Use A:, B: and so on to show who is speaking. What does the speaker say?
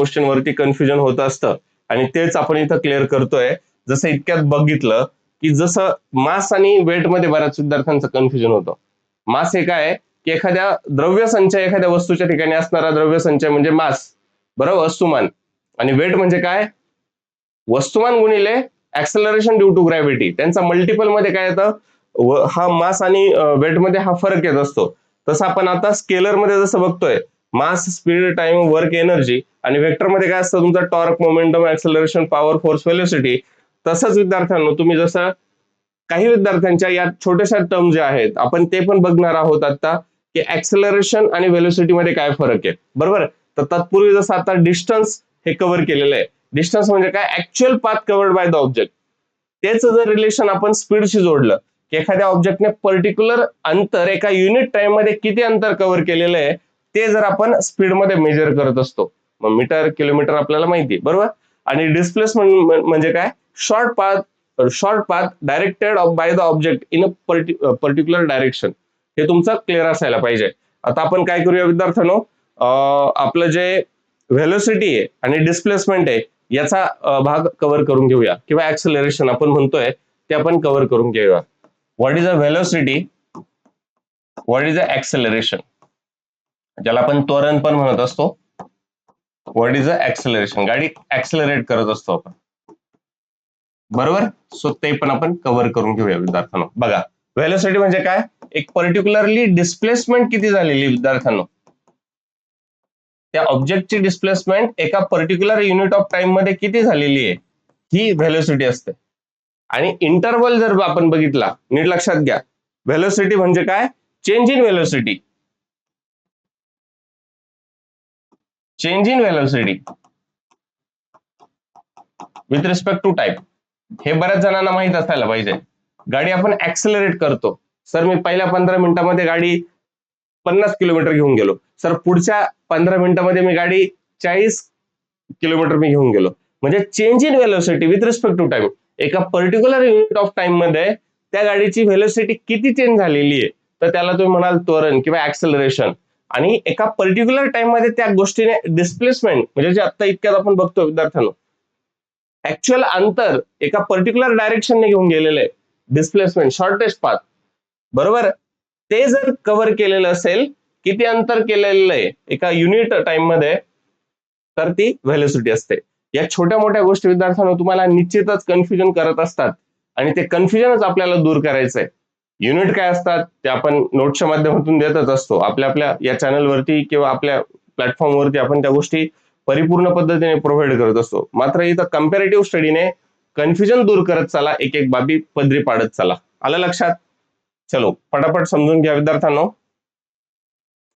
A: गोष्टींवरती कन्फ्युजन होत असतं आणि तेच आपण इथं क्लिअर करतोय. जसं इतक्यात बघितलं की जसं मास आणि वेट मध्ये बऱ्याच विद्यार्थ्यांचं कन्फ्युजन होतं. मास हे काय की एखाद्या द्रव्य संचय, एखाद्या वस्तूच्या ठिकाणी असणारा द्रव्य संचय म्हणजे मास, बरोबर, वस्तुमान. आणि वेट म्हणजे काय, वस्तुमान गुणिले ऍक्सेलरेशन ड्यू टू ग्रॅव्हिटी, त्यांचा मल्टिपल मध्ये काय येतं, हा मास आणि वेट मध्ये हा फरक येत असतो. तसं आपण आता स्केलर मध्ये जसं बघतोय, मास, स्पीड, टाइम, वर्क, एनर्जी, आणि वेक्टर मध्ये काय असतं तुमचा torque, momentum, acceleration, power, force, velocity. तसंच विद्यार्थ्यांनो तुम्ही जसं काही विद्यार्थ्यांच्या या छोट्याशा टर्म ज्या आहेत आपण ते पण बघणार आहोत आता, की ऍक्सेलरेशन आणि व्हेलोसिटी मध्ये काय फरक आहे, बरोबर. तर तत्पूर्वी जसं आता डिस्टन्स हे कव्हर केलेलं आहे. डिस्टन्स म्हणजे काय, actual path covered by the object. तेच जर रिलेशन आपण स्पीडशी जोडलं, की एखाद्या ऑब्जेक्टने पर्टिक्युलर अंतर एका युनिट टाइम मध्ये किती अंतर कव्हर केलेलं आहे ते जर आपण स्पीड मध्ये मेजर करत असतो, मग मीटर, किलोमीटर आपल्याला माहिती आहे, बरोबर. आणि डिस्प्लेसमेंट म्हणजे काय, short path directed by the object in a particular direction. हे तुमचं क्लिअर असायला पाहिजे. आता आपण काय करूया विद्यार्थ्यांनो, आपलं जे व्हेलोसिटी आहे आणि डिस्प्लेसमेंट आहे याचा भाग कव्हर करून घेऊया, किंवा ऍक्सेलरेशन आपण म्हणतोय ते आपण कव्हर करून घेऊया. What is a velocity, what is a acceleration, ज्याला आपण त्वरण पण म्हणत असतो. व्हॉट इज अ ऍक्सेलरेशन, गाडी ऍक्सेलरेट करत असतो आपण, बरोबर. सो ते पण आपण कव्हर करून घेऊया विद्यार्थ्यांनो. बघा, व्हेलोसिटी म्हणजे काय, एक पर्टिक्युलरली डिस्प्लेसमेंट किती झालेली विद्यार्थ्यांनो, त्या ऑब्जेक्टची डिस्प्लेसमेंट एका पर्टिक्युलर युनिट ऑफ टाइम मध्ये किती झालेली आहे, ही व्हेलोसिटी असते. आणि इंटरव्हल जर आपण बघितला, नीट लक्षात घ्या, व्हेलोसिटी म्हणजे काय, change in velocity, change in velocity with respect to time. हे बऱ्याच जणांना माहित असायला पाहिजे. गाडी आपण ऍक्सेलरेट करतो, सर मी पहिल्या 15 मिनिटांमध्ये गाडी 50 किलोमीटर घेऊन गेलो, सर पुढच्या 15 मिनिटांमध्ये मी गाडी 40 किलोमीटर मी घेऊन गेलो. म्हणजे change in velocity with respect to time, एका पर्टिक्युलर युनिट ऑफ टाइम मध्ये त्या गाडीची व्हेलोसिटी किती चेंज झालेली आहे, तर त्याला तुम्ही म्हणाल त्वरण किंवा ऍक्सेलरेशन. आणि एका पर्टिक्युलर टाइम मध्ये त्या गोष्टीने डिस्प्लेसमेंट, म्हणजे जे आता इतक्यात आपण बघतो विद्यार्थ्यांनो, ऍक्च्युअल अंतर एका पर्टिक्युलर डायरेक्शनने घेऊन गेलेलं आहे, डिस्प्लेसमेंट, शॉर्टेस्ट पाथ, बरोबर. ते जर कव्हर केलेलं असेल, किती अंतर केलेलं आहे एका युनिट टाइम मध्ये, तर ती व्हेलोसिटी असते. या छोट्या मोठ्या गोष्टी विद्यार्थ्यांनो तुम्हाला निश्चितच कन्फ्युजन करत असतात, आणि ते कन्फ्युजनच आपल्याला दूर करायचंय. युनिट काय असतात ते आपण नोट्सच्या माध्यमातून देतच असतो, आपल्या आपल्या या चॅनलवरती किंवा आपल्या प्लॅटफॉर्मवरती आपण त्या गोष्टी परिपूर्ण पद्धतीने प्रोव्हाइड करत असतो. मात्र इथं कम्पॅरेटिव्ह स्टडीने कन्फ्युजन दूर करत चला, एक एक बाबी पदरी पाडत चला. आलं लक्षात? चलो फटाफट समजून घ्या विद्यार्थ्यांनो.